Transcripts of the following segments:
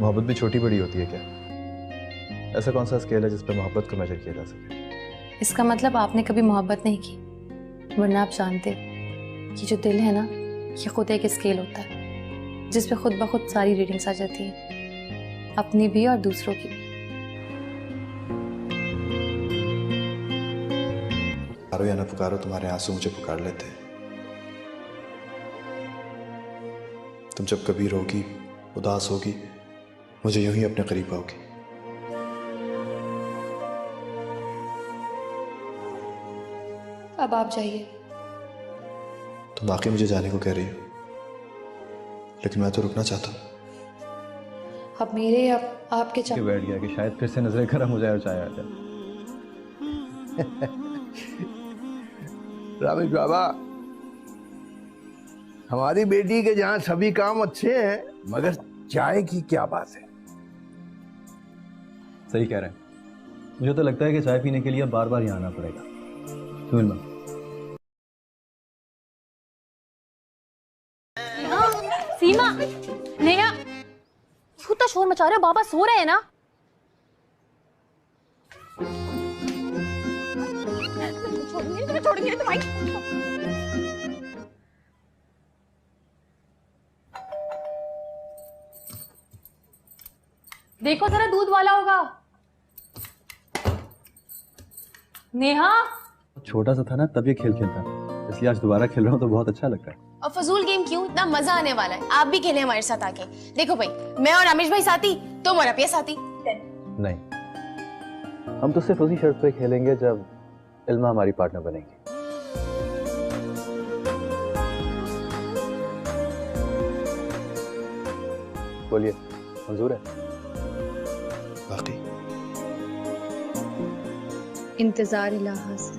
मोहब्बत भी छोटी बड़ी होती है क्या? ऐसा कौन सा स्केल है जिस पर मोहब्बत को मेजर किया जा सके? इसका मतलब आपने कभी मोहब्बत नहीं की, वरना आप जानते कि जो दिल है ना, ये खुद एक स्केल होता है जिस पे खुद ब खुद सारी रीडिंग्स आ जाती है, अपनी भी और दूसरों की भी। पुकारो या ना पुकारो, तुम्हारे आंसू मुझे पुकार लेते हैं। तुम जब कभी रोगी, उदास होगी, मुझे यूं ही अपने करीब पाओगी। अब आप जाइए। तुम वाकई मुझे जाने को कह रही हो, लेकिन मैं तो रुकना चाहता हूँ। अब मेरे आपके के बैठ गया कि शायद फिर से नजरें गर्म हो जाए और चाय आ जाए। रमेश बाबा, हमारी बेटी के जहाँ सभी काम अच्छे हैं, मगर चाय की क्या बात है? सही कह रहे हैं। मुझे तो लगता है कि चाय पीने के लिए बार बार यहाँ आना पड़ेगा। सुमिल मैम, सीमा, नेहा, क्यों तो शोर मचा रहे हो? बाबा सो रहे हैं ना। छोड़ेंगे तो भाई। देखो जरा, दूध वाला होगा। नेहा, छोटा सा था ना तब ये खेल खेलता, इसलिए आज दोबारा खेल रहा हूँ तो बहुत अच्छा लग रहा है। और फजूल गेम क्यों? इतना मजा आने वाला है। आप भी खेलें हमारे साथ आके। देखो भाई, मैं और रमेश भाई साथी, तुम और अपिया साथी। नहीं, हम तो सिर्फ उसी शर्त पे खेलेंगे जब इल्मा हमारी पार्टनर बनेगी। बोलिए, मंजूर है? वाकई इंतजार इलाहा से।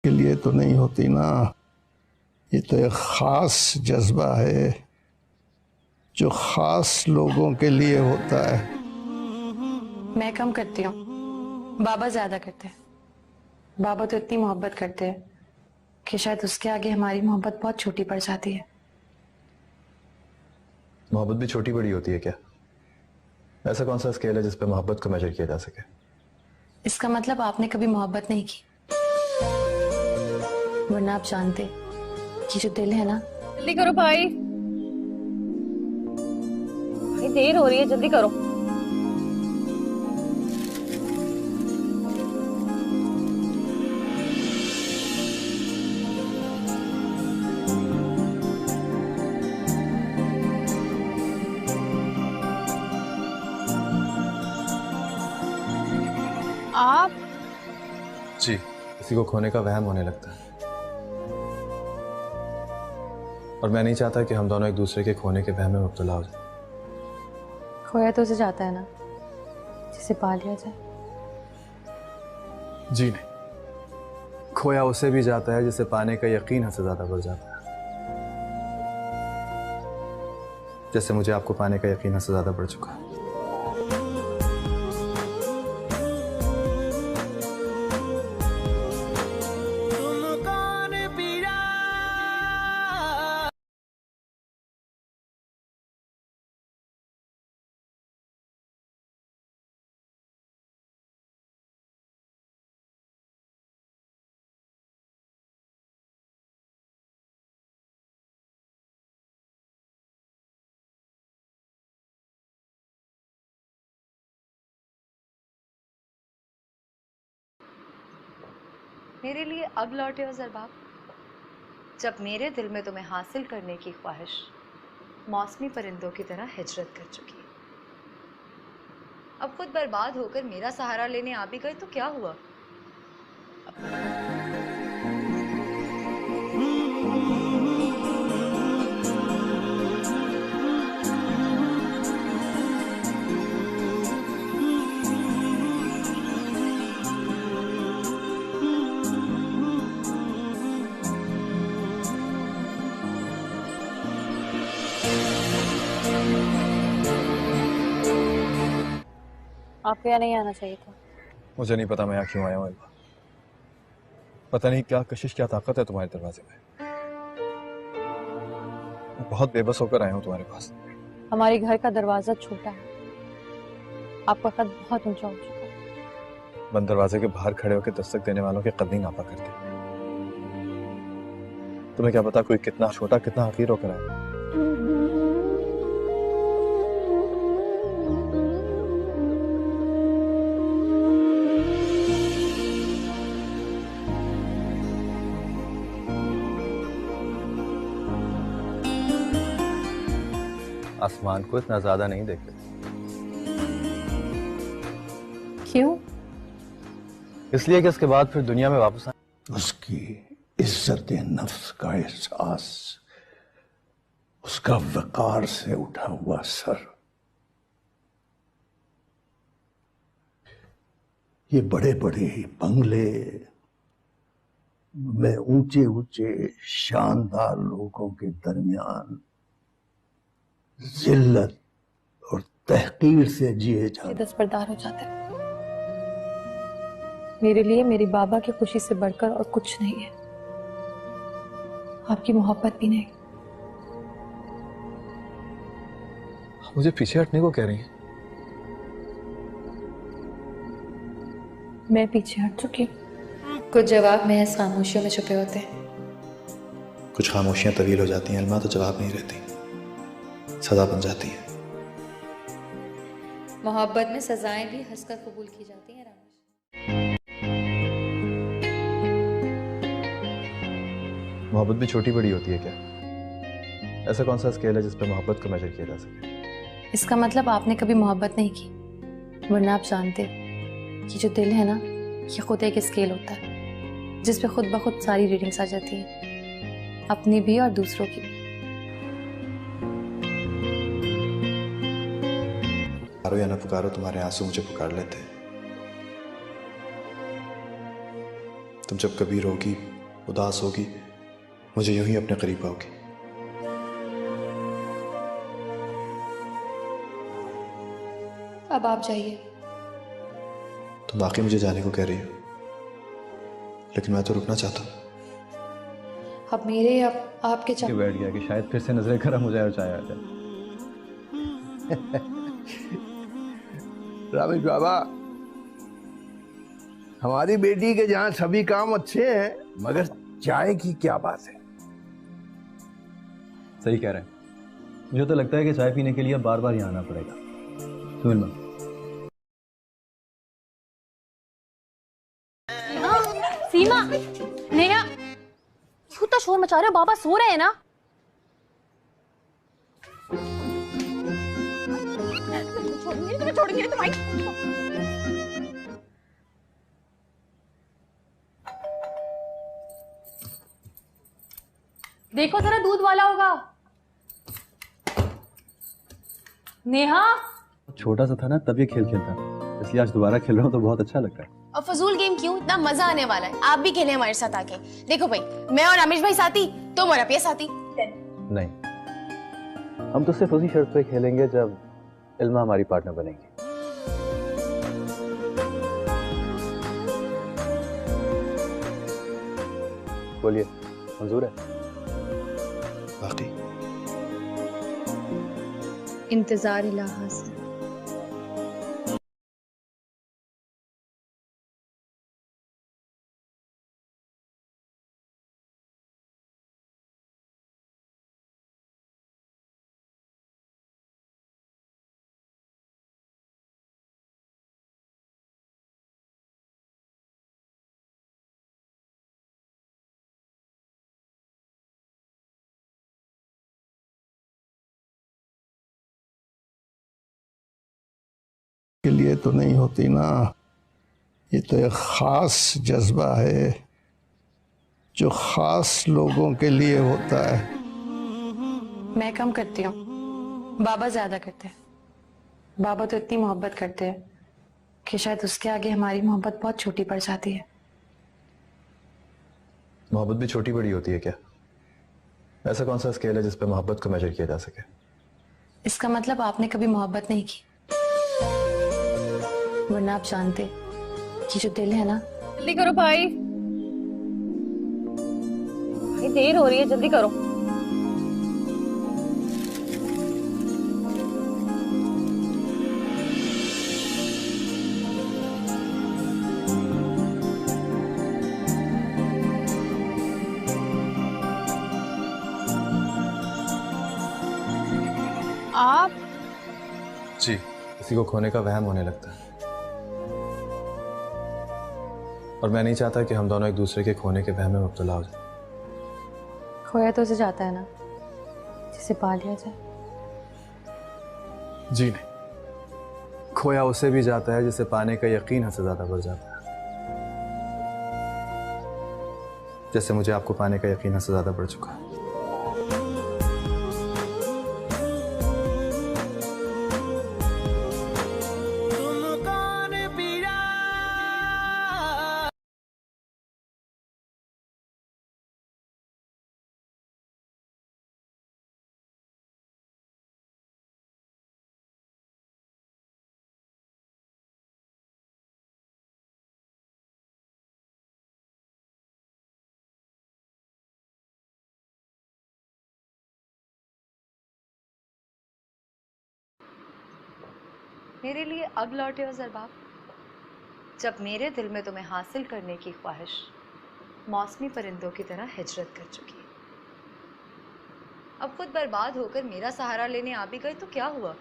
के लिए तो नहीं होती ना, ये तो एक खास जज्बा है जो खास लोगों के लिए होता है। मैं कम करती हूँ, बाबा ज्यादा करते हैं। बाबा तो इतनी मोहब्बत करते हैं कि शायद उसके आगे हमारी मोहब्बत बहुत छोटी पड़ जाती है। मोहब्बत भी छोटी बड़ी होती है क्या? ऐसा कौन सा स्केल है जिस पर मोहब्बत को मेजर किया जा सके? इसका मतलब आपने कभी मोहब्बत नहीं की, वरना आप जानते कि जो दिल है ना। जल्दी करो भाई, देर हो रही है, जल्दी करो। आप जी, किसी को खोने का वहम होने लगता है, और मैं नहीं चाहता कि हम दोनों एक दूसरे के खोने के वहम में मुब्तला हो जाए। खोया तो उसे जाता है ना जिसे पा लिया जाए। जी नहीं, खोया उसे भी जाता है जिसे पाने का यकीन हद से ज्यादा बढ़ जाता है। जैसे मुझे आपको पाने का यकीन हद से ज्यादा बढ़ चुका है। मेरे लिए अब लौटे हो ज़रबाब, जब मेरे दिल में तुम्हें हासिल करने की ख्वाहिश मौसमी परिंदों की तरह हिजरत कर चुकी है। अब खुद बर्बाद होकर मेरा सहारा लेने आ भी गए तो क्या हुआ? आपको यहाँ नहीं आना चाहिए था। मुझे नहीं पता मैं यहाँ क्यों आया हूँ इल्मा। पता नहीं क्या कशिश क्या ताकत है तुम्हारे दरवाजे में। मैं बहुत बेबस होकर आया हूँ तुम्हारे पास। हमारे घर का दरवाजा छोटा है, आपका कद बहुत ऊंचा हो चुका है। बंद दरवाजे के बाहर खड़े होकर दस्तक देने वालों के कद नहीं नापा करते। तुम्हें क्या पता कोई कितना छोटा कितना हकीर होकर आया। आसमान को इतना ज्यादा नहीं देखते। क्यों? इसलिए कि इसके बाद फिर दुनिया में वापस आए। उसकी इज्जत नफ्स का एहसास, उसका वकार से उठा हुआ सर, ये बड़े बड़े बंगले में ऊंचे ऊंचे शानदार लोगों के दरमियान जिल्लत और तहकीर से जिए जाते। दस्तबरदार हो जाते हैं। मेरे लिए मेरी बाबा की खुशी से बढ़कर और कुछ नहीं है, आपकी मोहब्बत भी नहीं। मुझे पीछे हटने को कह रही हैं। मैं पीछे हट चुकी हूँ। कुछ जवाब महज खामोशियों में छुपे होते हैं। कुछ खामोशियां तवील हो जाती हैं इल्मा, तो जवाब नहीं रहती, सजा बन जाती है। मोहब्बत में सजाएं भी हंसकर कबूल की जाती हैं। मोहब्बत भी छोटी बड़ी होती है क्या? ऐसा कौन सा स्केल है जिस पे मोहब्बत को मेजर किया जा सके? इसका मतलब आपने कभी मोहब्बत नहीं की, वरना आप जानते कि जो दिल है ना, ये खुद एक स्केल होता है जिस पे खुद ब खुद सारी रीडिंग्स आ जाती है, अपनी भी और दूसरों की भी। पुकारो या ना पुकारो, तुम्हारे आंसू मुझे पुकार लेते हैं। तुम जब कभी रोगी उदास होगी, मुझे यूं ही अपने करीब पाओगी। अब आप जाइए। तुम वाकई मुझे जाने को कह रही हो, लेकिन मैं तो रुकना चाहता हूँ। अब मेरे आपके कि बैठ गया कि शायद फिर से नजरें गर्म हो जाए और चाय आ जाए। रामेश बाबा, हमारी बेटी के जहां सभी काम अच्छे हैं, मगर चाय की क्या बात है? सही कह रहे हैं। मुझे तो लगता है कि चाय पीने के लिए बार बार यहाँ आना पड़ेगा। सुन लो। सीमा, नेहा, क्यों तो शोर मचा रहे हो? बाबा सो रहे हैं ना। छोड़ेंगे तो भाई। देखो जरा, दूध वाला होगा। नेहा, छोटा सा था ना तब ये खेल खेलता, इसलिए आज दोबारा खेल रहा हूँ तो बहुत अच्छा लग रहा है। और फजूल गेम क्यों, इतना मजा आने वाला है। आप भी खेलें हमारे साथ आके। देखो भाई, मैं और आमिर भाई साथी, तुम और अपिया साथी। नहीं, हम तो सिर्फ उसी शर्त पे खेलेंगे जब इल्मा हमारी पार्टनर बनेगी। बोलिए, मंजूर है? बाकी इंतजार इलाहा से। के लिए तो नहीं होती ना, ये तो एक खास जज्बा है जो खास लोगों के लिए होता है। मैं कम करती हूँ, बाबा ज्यादा करते हैं। बाबा तो इतनी मोहब्बत करते हैं कि शायद उसके आगे हमारी मोहब्बत बहुत छोटी पड़ जाती है। मोहब्बत भी छोटी बड़ी होती है क्या? ऐसा कौन सा स्केल है जिस पे मोहब्बत को मेजर किया जा सके? इसका मतलब आपने कभी मोहब्बत नहीं की, वरना आप जानते कि जो दिल है ना। जल्दी करो भाई, देर हो रही है, जल्दी करो। आप जी, किसी को खोने का वहम होने लगता है, और मैं नहीं चाहता कि हम दोनों एक दूसरे के खोने के वहम में मुब्तला हो जाए। खोया तो उसे जाता है ना जिसे पा लिया जाए। जी नहीं, खोया उसे भी जाता है जिसे पाने का यकीन हद से ज्यादा बढ़ जाता है। जैसे मुझे आपको पाने का यकीन हद से ज्यादा बढ़ चुका है। मेरे लिए अब लौटे हो ज़रबाब, जब मेरे दिल में तुम्हें हासिल करने की ख्वाहिश मौसमी परिंदों की तरह हिजरत कर चुकी है। अब खुद बर्बाद होकर मेरा सहारा लेने आ भी गए तो क्या हुआ?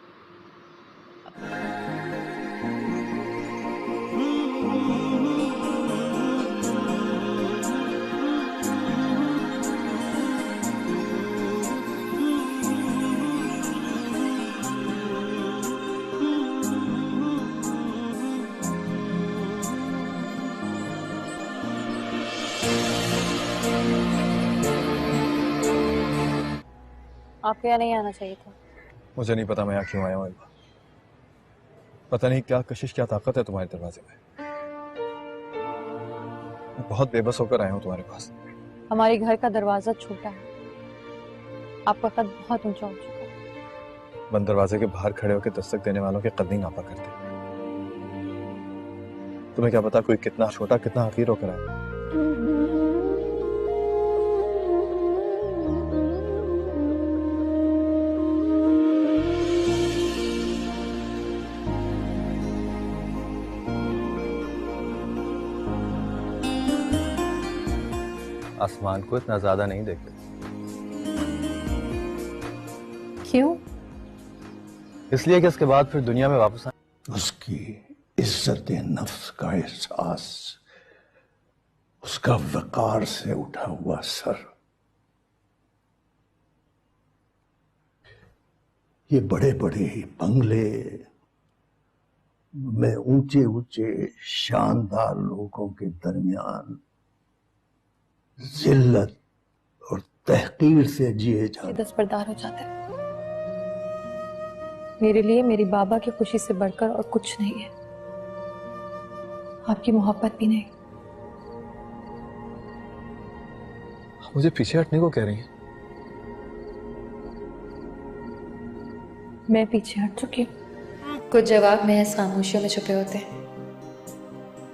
आपको यहाँ नहीं आना चाहिए था। मुझे नहीं पता मैं यहाँ क्यों आया हूँ। पता नहीं क्या कशिश, क्या ताकत है तुम्हारे दरवाजे में। मैं बहुत बेबस होकर आया हूँ तुम्हारे पास। हमारे घर का दरवाजा छोटा है, आपका कद बहुत ऊंचा हो चुका है। बंद दरवाजे के बाहर खड़े होकर दस्तक देने वालों के कद नहीं नापा करते। तुम्हें क्या पता कोई कितना छोटा, कितना हकीर होकर आया। आसमान को इतना ज्यादा नहीं देखते। क्यों? इसलिए कि इसके बाद फिर दुनिया में वापस आए। उसकी इज्जत नफ्स का एहसास, उसका वकार से उठा हुआ सर, ये बड़े बड़े बंगले में ऊंचे ऊंचे शानदार लोगों के दरमियान जिल्लत और तहकीर से जिए जाते। दस्तबरदार हो जाते हैं। मेरे लिए मेरी बाबा की खुशी से बढ़कर और कुछ नहीं है, आपकी मोहब्बत भी नहीं। मुझे पीछे हटने को कह रही हैं? मैं पीछे हट चुकी हूँ। कुछ जवाब महज खामोशियों में छुपे होते हैं।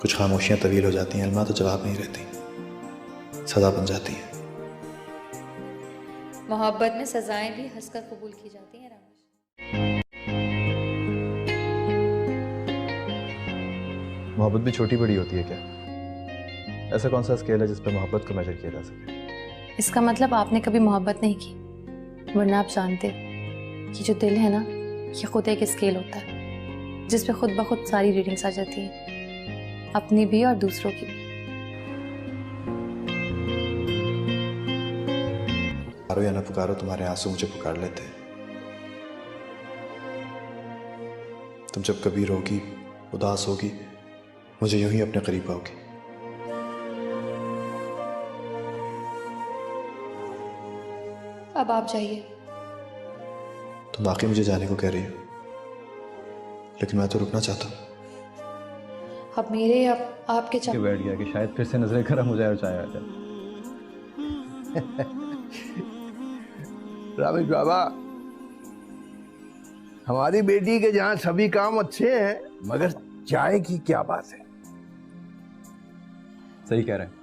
कुछ खामोशियां तवील हो जाती हैं अलमा, तो जवाब नहीं रहती, सजा बन जाती है। मोहब्बत में सजाएं भी हंसकर कबूल की जाती हैं। मोहब्बत भी छोटी बड़ी होती है क्या? ऐसा कौन सा स्केल है जिस पे मोहब्बत को मेजर किया जा सके? इसका मतलब आपने कभी मोहब्बत नहीं की, वरना आप जानते कि जो दिल है ना, ये खुद एक स्केल होता है जिस पे खुद ब खुद सारी रीडिंग्स आ जाती हैं, अपनी भी और दूसरों की भी। पुकारो या ना पुकारो, तुम्हारे आंसू मुझे पुकार लेते। तुम जब कभी रोगी, उदास होगी, मुझे यूं ही अपने करीब आओगी। अब आप जाइए। तुम वाकई मुझे जाने को कह रही हो, लेकिन मैं तो रुकना चाहता हूँ। अब मेरे आपके के बैठ गया कि शायद फिर से नजरें गर्म हो जाए और चाय आ जाए। रामेश बाबा, हमारी बेटी के जहाँ सभी काम अच्छे हैं, मगर चाय की क्या बात है? सही कह रहे हैं।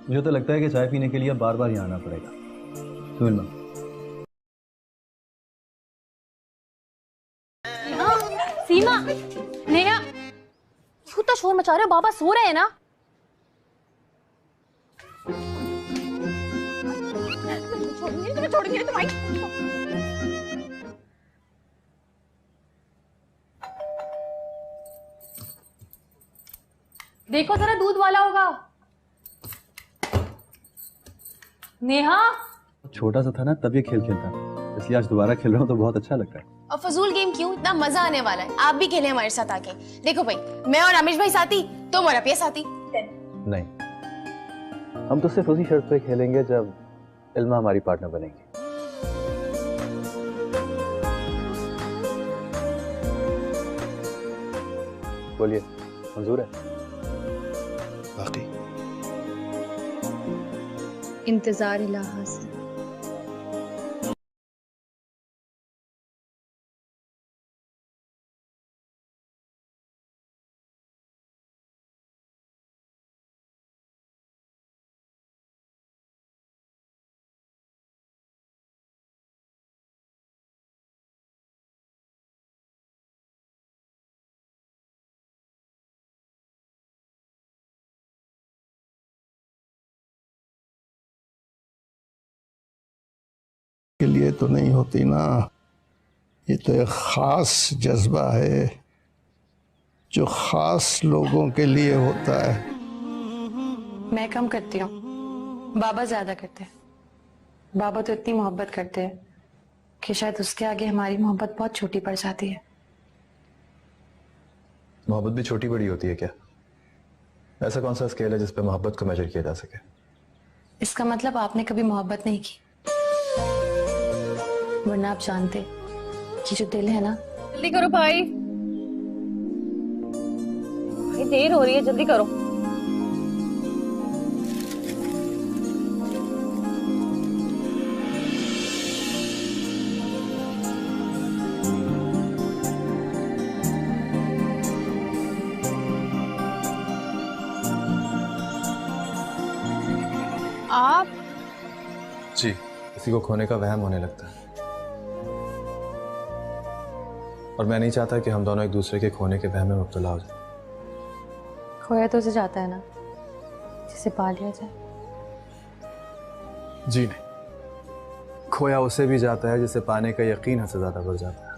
मुझे तो लगता है कि चाय पीने के लिए बार बार यहाँ आना पड़ेगा। क्यों इल्मा? सीमा, नेहा, क्यों तो शोर मचा रहे हो? बाबा सो रहे हैं ना। छोड़ेंगे तो भाई। देखो जरा, दूध वाला होगा। नेहा, छोटा सा था ना तब ये खेल खेलता, इसलिए आज दोबारा खेल रहा हूँ तो बहुत अच्छा लग रहा है। और फजूल गेम क्यों, इतना मजा आने वाला है। आप भी खेलें हमारे साथ आके। देखो भाई, मैं और आमिर भाई साथी, तुम और अपिया साथी। नहीं, हम तो सिर्फ उसी शर्त पे खेलेंगे जब इल्मा हमारी पार्टनर बनेगी। बोलिए, मंजूर है? बाकी इंतजार इलाहा से। के लिए तो नहीं होती ना, ये तो एक ख़ास जज्बा है जो ख़ास लोगों के लिए होता है। मैं कम करती हूँ, बाबा ज्यादा करते हैं। बाबा तो इतनी मोहब्बत करते हैं कि शायद उसके आगे हमारी मोहब्बत बहुत छोटी पड़ जाती है। मोहब्बत भी छोटी बड़ी होती है क्या? ऐसा कौन सा स्केल है जिस पे मोहब्बत को मेजर किया जा सके? इसका मतलब आपने कभी मोहब्बत नहीं की, वरना आप जानते कि जो दिल है ना। जल्दी करो भाई, देर हो रही है, जल्दी करो। आप जी, किसी को खोने का वहम होने लगता है, और मैं नहीं चाहता कि हम दोनों एक दूसरे के खोने के वहम में मुब्तला हो जाए। खोया तो उसे जाता है ना जिसे पा लिया जाए। जी नहीं, खोया उसे भी जाता है जिसे पाने का यकीन हद से ज्यादा बढ़ जाता है।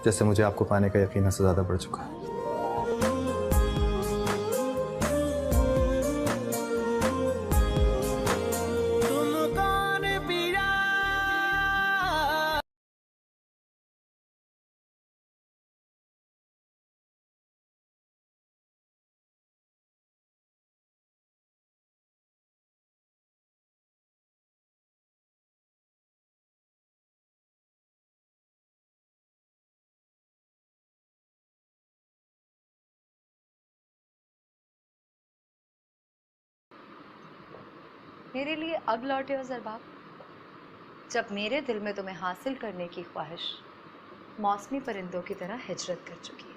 जैसे मुझे आपको पाने का यकीन हद से ज्यादा बढ़ चुका है। मेरे लिए अब लौटे हो ज़रबाब, जब मेरे दिल में तुम्हें हासिल करने की ख्वाहिश मौसमी परिंदों की तरह हिजरत कर चुकी है।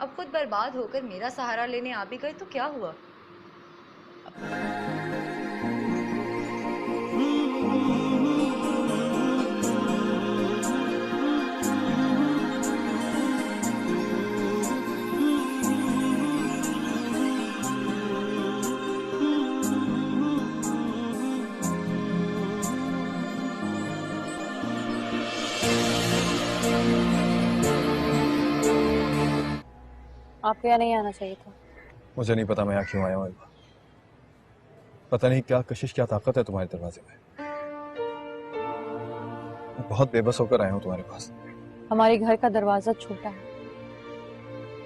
अब खुद बर्बाद होकर मेरा सहारा लेने आ भी गए तो क्या हुआ? आपको यहाँ नहीं आना चाहिए था। मुझे नहीं पता मैं यहाँ क्यों आया हूँ इल्मा। पता नहीं क्या कशिश, क्या ताकत है तुम्हारे दरवाजे में। मैं बहुत बेबस होकर आया हूँ तुम्हारे पास। हमारे घर का दरवाजा छोटा है,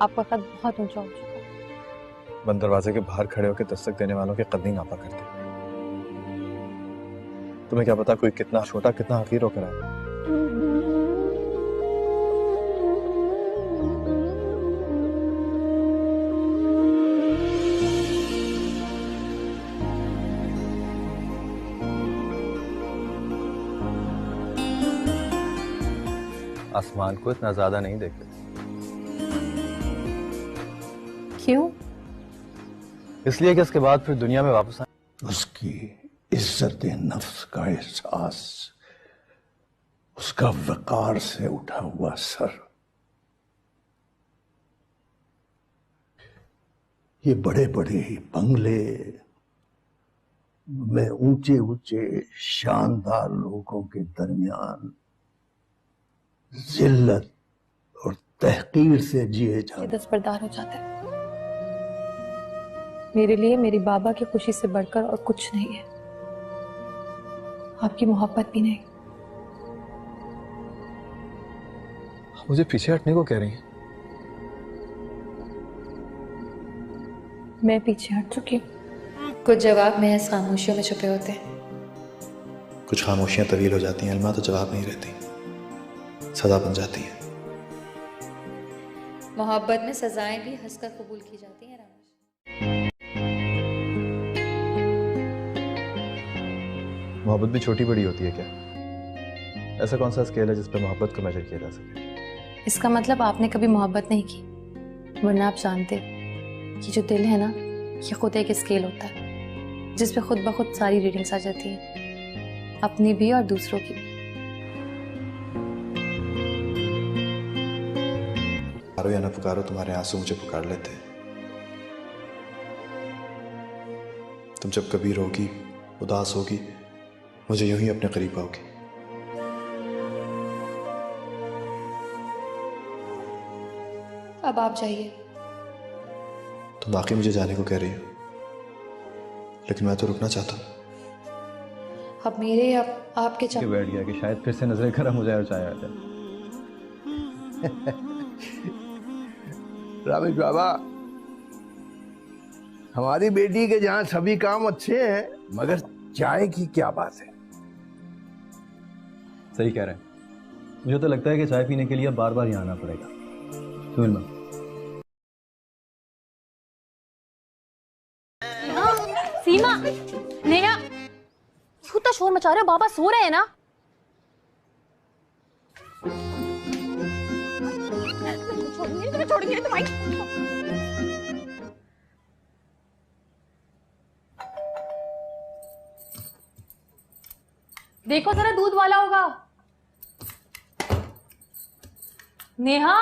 आपका कद बहुत ऊंचा हो चुका है। बंद दरवाजे के बाहर खड़े होकर दस्तक देने वालों के कद नहीं नापा करते। तुम्हें क्या पता कोई कितना छोटा, कितना हकीर होकर आया। आसमान को इतना ज्यादा नहीं देखते। क्यों? इसलिए कि इसके बाद फिर दुनिया में वापस आए। उसकी इज्जत नफ्स का एहसास, उसका वकार से उठा हुआ सर, ये बड़े बड़े बंगले में ऊंचे ऊंचे शानदार लोगों के दरमियान जिल्लत और तहकीर से जिए ये जाते। दस्तबरदार हो जाते हैं। मेरे लिए मेरी बाबा की खुशी से बढ़कर और कुछ नहीं है, आपकी मोहब्बत भी नहीं। मुझे पीछे हटने को कह रही हैं? मैं पीछे हट चुकी हूँ। कुछ जवाब महज खामोशियों में छुपे होते हैं। कुछ खामोशियां तवील हो जाती हैं अलमा, तो जवाब नहीं रहती, सजा बन जाती है। मोहब्बत में सजाएं भी हंसकर कबूल की जाती हैं रामेश। मोहब्बत भी छोटी बड़ी होती है क्या? ऐसा कौन सा स्केल है जिस पे मोहब्बत को मेजर किया जा सके? इसका मतलब आपने कभी मोहब्बत नहीं की, वरना आप जानते कि जो दिल है ना, ये खुद एक स्केल होता है जिस पे खुद ब खुद सारी रीडिंग्स आ जाती हैं, अपनी भी और दूसरों की भी। पुकारो या ना पुकारो, तुम्हारे आंसू मुझे पुकार लेते हैं। तुम जब कभी रोगी, उदास होगी, मुझे यूं ही अपने करीब पाओगी। अब आप जाइए। तुम वाकई मुझे जाने को कह रही हो, लेकिन मैं तो रुकना चाहता हूँ। अब मेरे आपके के बैठ गया कि शायद फिर से नजरें गर्म हो जाए और चाय आ जाए। रामेश बाबा, हमारी बेटी के जहां सभी काम अच्छे हैं, मगर चाय की क्या बात है? सही कह रहे हैं। मुझे तो लगता है कि चाय पीने के लिए बार बार यहाँ आना पड़ेगा। सुन लो। सीमा, नेहा, क्यों तो शोर मचा रहे हो? बाबा सो रहे हैं ना। छोड़ेंगे तो भाई। देखो जरा, दूध वाला होगा। नेहा,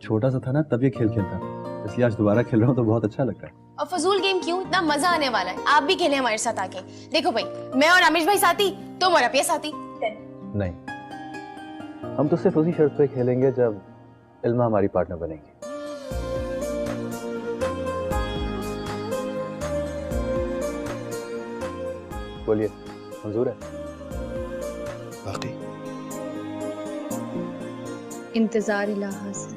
छोटा सा था ना तब ये खेल खेलता, इसलिए आज दोबारा खेल रहा हूँ तो बहुत अच्छा लग रहा है। और फजूल गेम क्यों? इतना मजा आने वाला है। आप भी खेलें हमारे साथ आके। देखो भाई, मैं और आमिर भाई साथी, तुम और अपिया साथी। नहीं, हम तो सिर्फ उसी शर्त पे खेलेंगे जब इल्मा हमारी पार्टनर बनेगी। बोलिए, मंजूर है? बाकी इंतजार इलाहा से।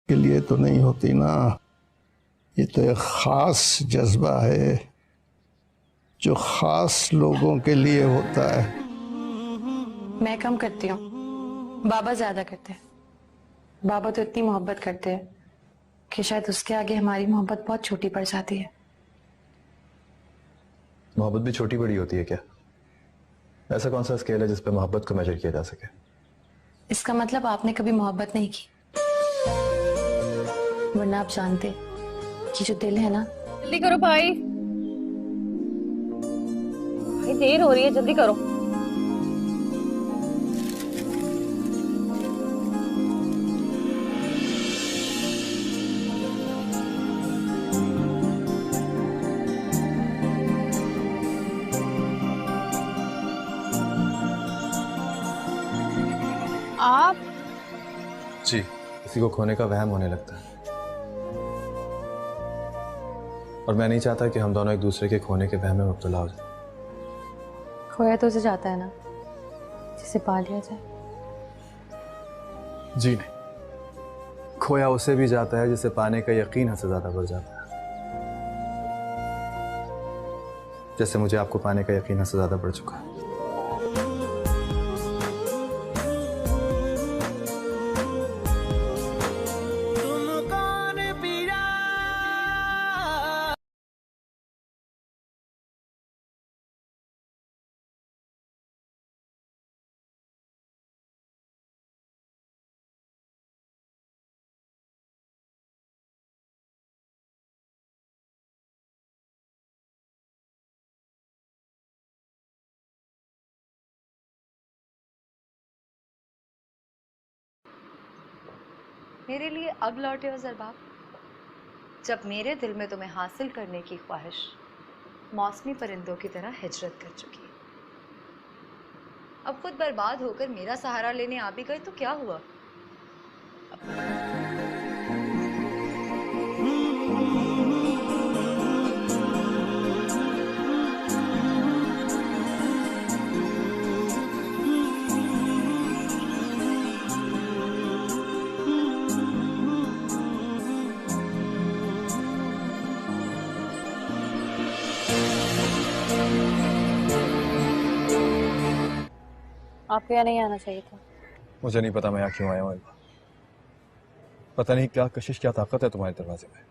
के लिए तो नहीं होती ना, ये तो एक खास जज्बा है जो खास लोगों के लिए होता है। मैं कम करती हूँ, बाबा ज्यादा करते हैं। बाबा तो इतनी मोहब्बत करते हैं कि शायद उसके आगे हमारी मोहब्बत बहुत छोटी पड़ जाती है। मोहब्बत भी छोटी बड़ी होती है क्या? ऐसा कौन सा स्केल है जिस पे मोहब्बत को मेजर किया जा सके? इसका मतलब आपने कभी मोहब्बत नहीं की, वरना आप जानते कि जो दिल है ना। जल्दी करो भाई, देर हो रही है, जल्दी करो। आप जी, किसी को खोने का वहम होने लगता है, और मैं नहीं चाहता कि हम दोनों एक दूसरे के खोने के वहम में मुब्तला हो जाए। खोया तो उसे जाता है ना जिसे पा लिया जाए। जी नहीं, खोया उसे भी जाता है जिसे पाने का यकीन हद से ज्यादा बढ़ जाता है। जैसे मुझे आपको पाने का यकीन हद से ज्यादा बढ़ चुका है। मेरे लिए अब लौटे हो ज़रबाब, जब मेरे दिल में तुम्हें हासिल करने की ख्वाहिश मौसमी परिंदों की तरह हिजरत कर चुकी है। अब खुद बर्बाद होकर मेरा सहारा लेने आ भी गए तो क्या हुआ? आपको यहाँ नहीं आना चाहिए था। मुझे नहीं पता मैं यहाँ क्यों आया हूँ इल्मा। पता नहीं क्या कशिश, क्या ताकत है तुम्हारे दरवाजे में।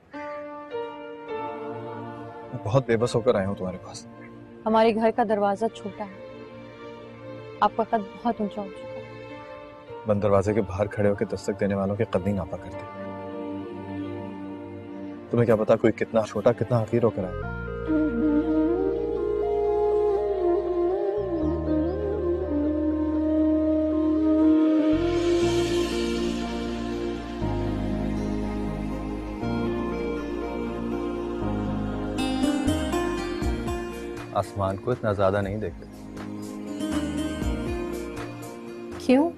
मैं बहुत बेबस होकर आया हूँ तुम्हारे पास। हमारे घर का दरवाजा छोटा है, आपका कद बहुत ऊंचा हो चुका है। बंद दरवाजे के बाहर खड़े होकर दस्तक देने वालों के कद नहीं नापा करते। तुम्हें क्या पता कोई कितना छोटा, कितना हकीर होकर आया। आसमान को इतना ज्यादा नहीं देखते। क्यों?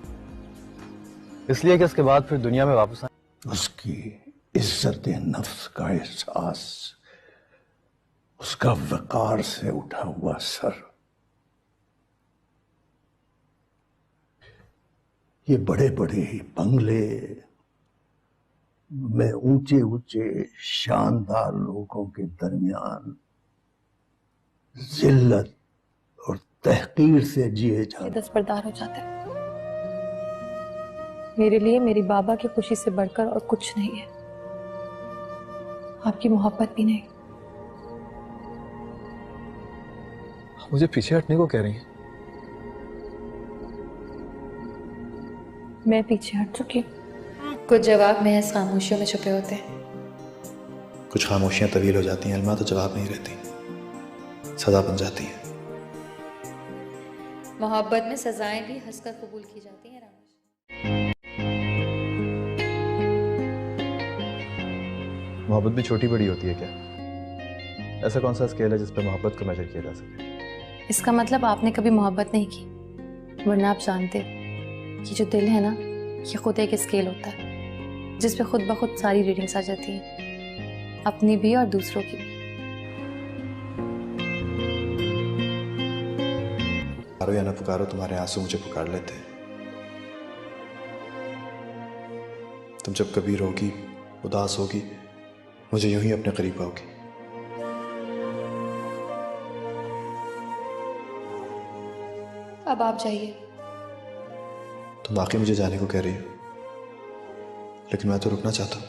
इसलिए कि इसके बाद फिर दुनिया में वापस आए। उसकी इज्जत नफ्स का एहसास, उसका वकार से उठा हुआ सर, ये बड़े बड़े बंगले में ऊंचे ऊंचे शानदार लोगों के दरमियान जिल्लत और तहकीर से जिए जाते। दस्तबरदार हो जाते हैं। मेरे लिए मेरी बाबा की खुशी से बढ़कर और कुछ नहीं है, आपकी मोहब्बत भी नहीं। मुझे पीछे हटने को कह रही हैं। मैं पीछे हट चुकी हूँ। कुछ जवाब महज खामोशियों में छुपे होते हैं। कुछ खामोशियां तवील हो जाती हैं इल्मा, तो जवाब नहीं रहती, सजा बन जाती है। मोहब्बत में सजाएं भी हंसकर कबूल की जाती हैं। मोहब्बत भी छोटी बड़ी होती है क्या? ऐसा कौन सा स्केल है जिस पे मोहब्बत को मेजर किया जा सके? इसका मतलब आपने कभी मोहब्बत नहीं की, वरना आप जानते कि जो दिल है ना, ये खुद एक स्केल होता है जिस पे खुद ब खुद सारी रीडिंग्स आ जाती हैं, अपनी भी और दूसरों की भी। पुकारो या ना पुकारो, तुम्हारे आंसू मुझे पुकार लेते हैं। तुम जब कभी रोगी, उदास होगी, मुझे यूं ही अपने करीब पाओगी। अब आप जाइए। तुम वाकई मुझे जाने को कह रही हो, लेकिन मैं तो रुकना चाहता हूँ।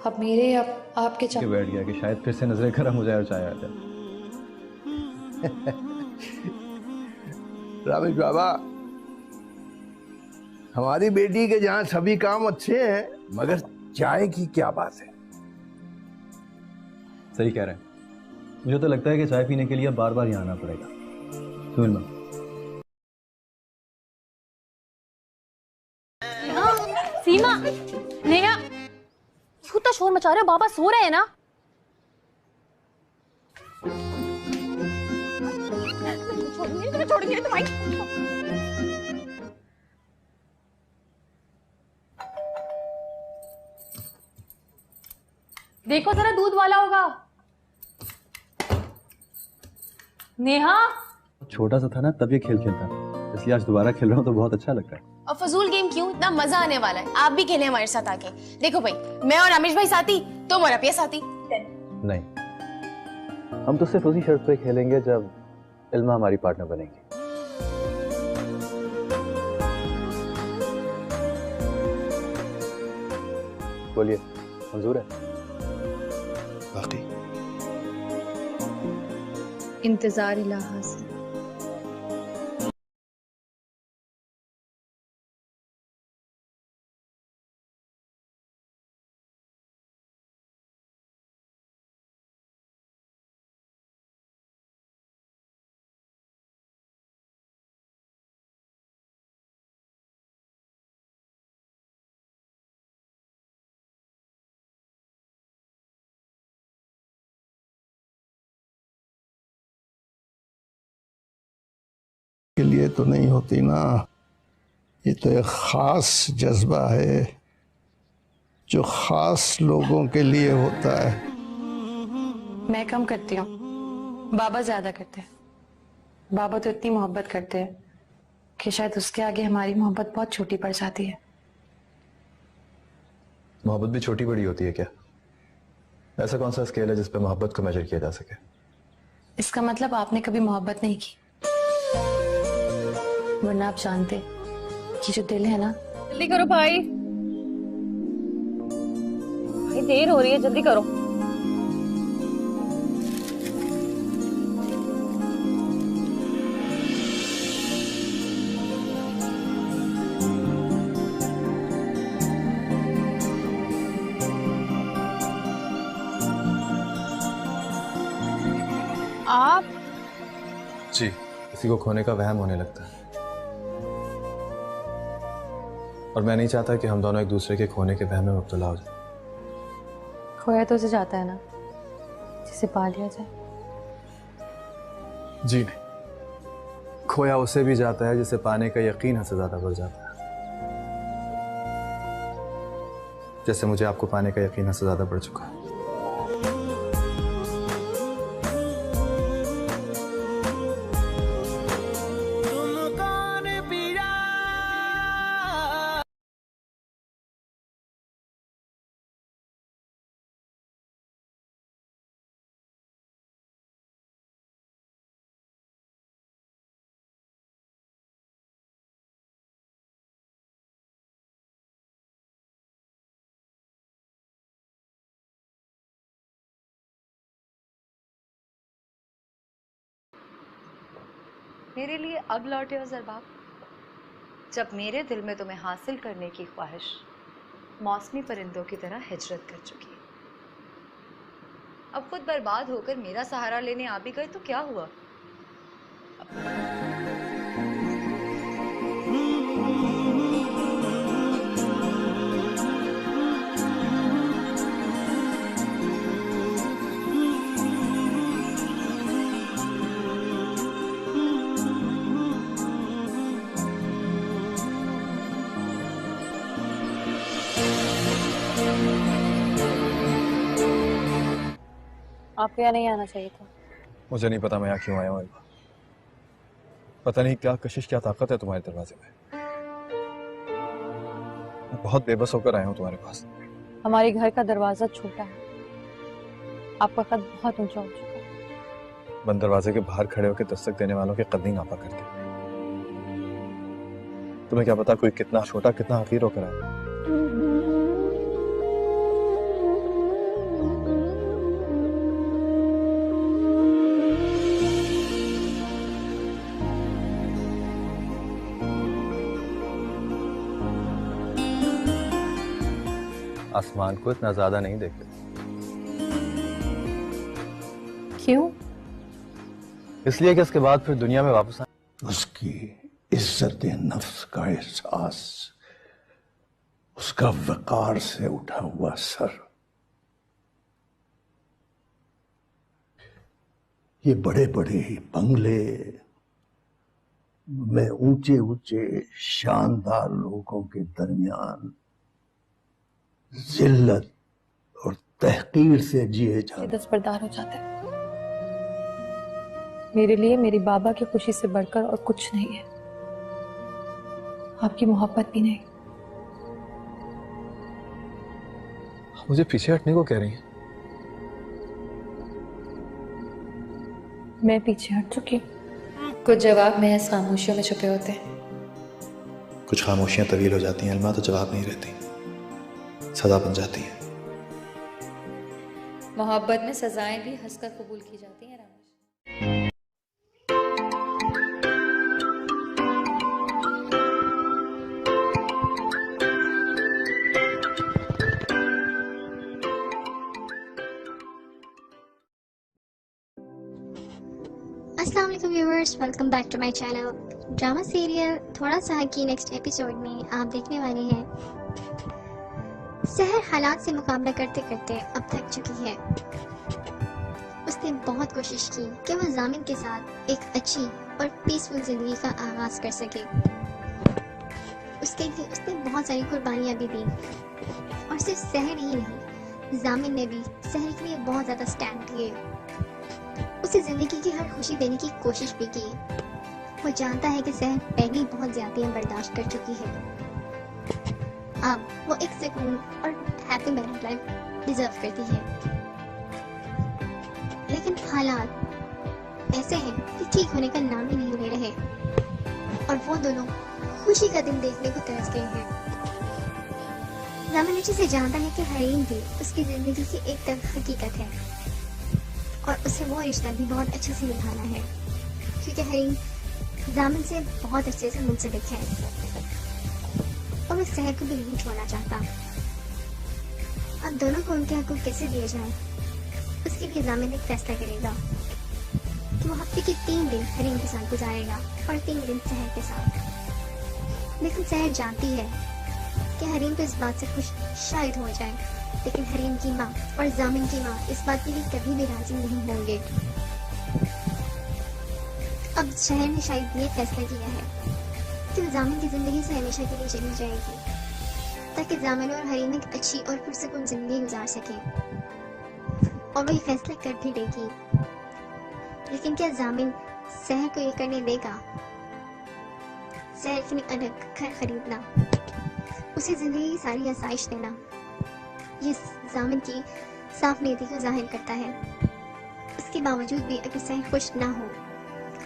अब मेरे आपके के बैठ गया कि शायद फिर से नजरें गर्म हो जाए और चाय आ जाए। रामेश बाबा, हमारी बेटी के जहां सभी काम अच्छे हैं, मगर चाय की क्या बात है? सही कह रहे हैं। मुझे तो लगता है कि चाय पीने के लिए बार बार यहाँ आना पड़ेगा। सुन सीमा, नेहा, क्यों तो शोर मचा रहे हो? बाबा सो रहे हैं ना। छोड़ेंगे तो भाई। देखो जरा, दूध वाला होगा। नेहा, छोटा सा था ना तब ये खेल खेलता, इसलिए आज दोबारा खेल रहा हूँ तो बहुत अच्छा लग रहा है। और फजूल गेम क्यों? इतना कितना मजा आने वाला है। आप भी खेलें हमारे साथ आके। देखो भाई, मैं और आमिर भाई साथी, तुम और अपिया साथी। नहीं, हम तो सिर्फ उसी शर्त पे खेलेंगे जब इल्मा हमारी पार्टनर बनेगी। बोलिए, मंजूर है? बाकी इंतजार इलाहा से। के लिए तो नहीं होती ना, ये तो एक ख़ास जज्बा है जो ख़ास लोगों के लिए होता है। मैं कम करती हूँ, बाबा ज्यादा करते हैं। बाबा तो इतनी मोहब्बत करते हैं कि शायद उसके आगे हमारी मोहब्बत बहुत छोटी पड़ जाती है। मोहब्बत भी छोटी बड़ी होती है क्या? ऐसा कौन सा स्केल है जिस पे मोहब्बत को मेजर किया जा सके? इसका मतलब आपने कभी मोहब्बत नहीं की, वरना आप जानते कि जो दिल है ना। जल्दी करो भाई, भाई देर हो रही है, जल्दी करो। आप जी, किसी को खोने का वहम होने लगता है, और मैं नहीं चाहता कि हम दोनों एक दूसरे के खोने के वहम में मुब्तला हो जाए। खोया तो उसे जाता है ना जिसे पा लिया जाए। जी नहीं, खोया उसे भी जाता है जिसे पाने का यकीन हद से ज्यादा बढ़ जाता है। जैसे मुझे आपको पाने का यकीन हद से ज्यादा बढ़ चुका है। मेरे लिए अब लौटे हो ज़रबाब, जब मेरे दिल में तुम्हें हासिल करने की ख्वाहिश मौसमी परिंदों की तरह हिजरत कर चुकी है। अब खुद बर्बाद होकर मेरा सहारा लेने आ भी गए तो क्या हुआ? आपको यहाँ नहीं आना चाहिए था। मुझे नहीं पता मैं यहाँ क्यों आया हूँ। पता नहीं क्या कशिश, क्या ताकत है तुम्हारे दरवाजे में। मैं बहुत बेबस होकर आया हूँ तुम्हारे पास। हमारे घर का दरवाजा छोटा है, आपका कद बहुत ऊंचा हो चुका है। बंद दरवाजे के बाहर खड़े होकर दस्तक देने वालों के कद नहीं नापा करते। तुम्हें क्या पता कोई कितना छोटा, कितना हकीर होकर आया। आसमान को इतना ज्यादा नहीं देखते। क्यों? इसलिए कि इसके बाद फिर दुनिया में वापस आए। उसकी इज्जत नफ्स का एहसास, उसका वकार से उठा हुआ सर, ये बड़े बड़े बंगले में ऊंचे ऊंचे शानदार लोगों के दरमियान जिल्लत और तहकीर से जिए जाते। दस्तबरदार हो जाते हैं। मेरे लिए मेरी बाबा की खुशी से बढ़कर और कुछ नहीं है। आपकी मोहब्बत भी नहीं। मुझे पीछे हटने को कह रही हैं? मैं पीछे हट चुकी हूँ। कुछ जवाब महज खामोशियों में छुपे होते हैं। कुछ खामोशियां तवील हो जाती हैं अलमा, तो जवाब नहीं रहती, सजा बन जाती हैं। मोहब्बत में सजाएं भी हंसकर कबूल की जाती हैं रामेश। अस्सलाम वालेकुम viewers, welcome back to my channel. Drama serial थोड़ा सा की नेक्स्ट एपिसोड में आप देखने वाले हैं सहर हालात से मुकाबला करते करते अब थक चुकी है। उसने बहुत कोशिश की कि वह जामिन के साथ एक अच्छी और पीसफुल जिंदगी का आगाज कर सके। उसके लिए उसने बहुत सारी कुर्बानियां भी दी और सिर्फ सहर ही नहीं, जामिन ने भी सहर के लिए बहुत ज्यादा स्टैंड लिए। उसे जिंदगी की हर खुशी देने की कोशिश भी की। वो जानता है कि सहर पहले ही बहुत ज्यादतियां बर्दाश्त कर चुकी है। अब वो एक सुकून और हैप्पी मैरिड लाइफ डिजर्व करती है। लेकिन हालात ऐसे हैं कि ठीक होने का नाम ही नहीं ले रहे और वो दोनों खुशी का दिन देखने को तरस गए हैं। जामिन अच्छे से जानता है कि हरीम भी उसकी जिंदगी की एक तरफ हकीकत है और उसे वो रिश्ता भी बहुत अच्छे से निभाना है, क्योंकि हरीम जामिन से बहुत अच्छे से मुंसलिक है और वो सहर को भी नहीं छोड़ना चाहता। अब दोनों को उनके हकूक कैसे दिए जाए, उसके लिए जामिन एक फैसला करेगा कि वो हफ्ते के 3 दिन हरीम के साथ गुजारेगा और 3 दिन सहर के साथ। लेकिन सहर जानती है कि हरीम तो इस बात से खुश शायद हो जाए, लेकिन हरीम की माँ और जामिन की माँ इस बात के लिए कभी भी राजी नहीं होंगे। अब शहर ने शायद ये फैसला किया है कि वो जामिन की जिंदगी से हमेशा के लिए चली जाएगी, ताकि जामिन और हरीम एक अच्छी और पुरसुकून जिंदगी गुजार सके। और वही फैसला कर भी देगी। लेकिन क्या जामिन शहर को ये करने देगा? शहर के लिए अलग घर खरीदना, उसे जिंदगी की सारी आसाइश देना, ये जामिन की साफ नीति को जाहिर करता है। उसके बावजूद भी अगर सहर खुश ना हो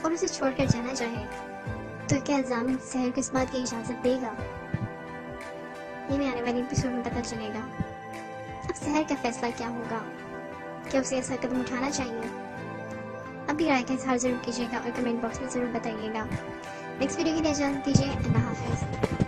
और उसे छोड़कर जाना चाहे, तो क्या जामिन सहर को इस बात की इजाजत देगा? ये मैं आने वाले एपिसोड में पता चलेगा। अब सहर का फैसला क्या होगा? क्या उसे ऐसा कदम उठाना चाहिए? अपनी राय का इजहार जरूर कीजिएगा और कमेंट बॉक्स में जरूर बताइएगा। नेक्स्ट वीडियो के लिए इजाजत दीजिए। अल्लाह हाफिज़।